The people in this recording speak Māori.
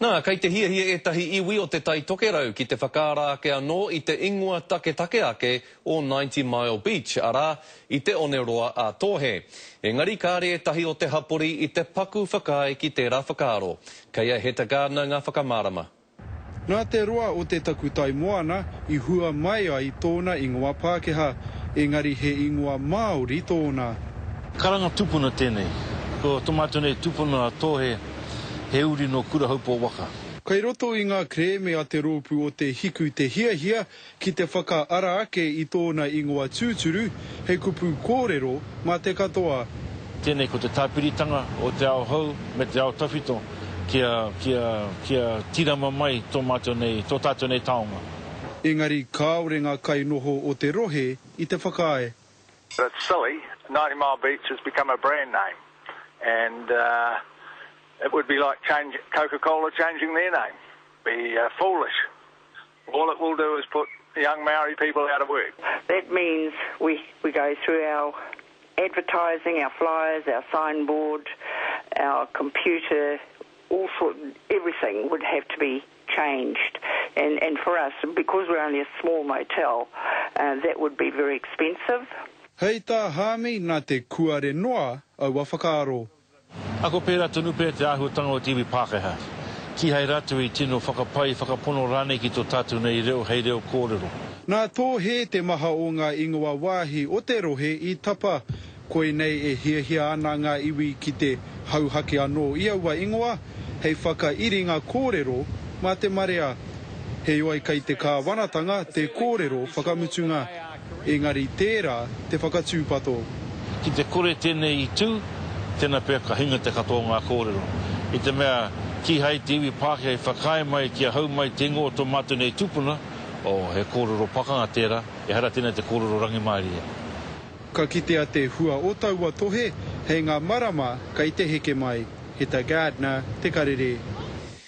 Nā, kei te hia e tahi iwi o te tai tokerau ki te whakaarake anō I te ingoa take ake o 90 Mile Beach, arā I te Oneroa a Tōhe. Engari kāre e tahi o te hapori I te paku whakae ki tērā whakaaro. Kei he te kāna ngā whakamārama. Nā te roa o te takutai moana I hua mai ai tōna ingoa Pākehā, engari he ingoa Māori tōna. Karanga tupuna tēnei, ko tomato nei tupuna a Tōhe, he uri no kura haupo waka. Kai roto I ngā kreme a te rōpu o te hiku te hia ki te whakaara ake I tōna ingoa tūturu, hei kupu kōrero mā te katoa. Tēnei ko te tāpiritanga o te ao hau me te ao tawhito kia tirama mai tō tātou nei taonga. Engari kāore ngā kai noho o te rohe I te whakae. It's silly. 90 Mile Beach has become a brand name. And it would be like Coca-Cola changing their name. Be foolish. All it will do is put young Maori people out of work. That means we go through our advertising, our flyers, our signboard, our computer, everything would have to be changed. And for us, because we're only a small motel, that would be very expensive. Hei tā hāmi nā te kuare noa au a whakaaro. Ako pērā tonu pēr te āhuatanga o te iwi Pākehā. Ki hei ratu I tino whakapai, whakapono rānei ki tō tātou nei reo hei reo kōrero. Nā Tōhe te maha o ngā ingoa wāhi o te rohe I tapa. Koe nei e hia ana ngā iwi ki te hauhake anō I aua ingoa, hei whakairinga kōrero mā te marea. Hei oai kei te kāwanatanga te kōrero whakamutunga. Engari tērā te whakatūpato. Ki te kore tēnei I tū, tēnā pēr ka hinga te katoa ngā kōrero. I te mea ki hei te iwi Pākehā whakae mai kia hau mai te ingoa tō mātou nei tupuna, o he kōrero pakanga tērā, e hara tēnei te kōrero rangi Māoria. Ka kitea te hua o taua Tōhe, hei ngā marama kai te heke mai, he ta Gardner te karere.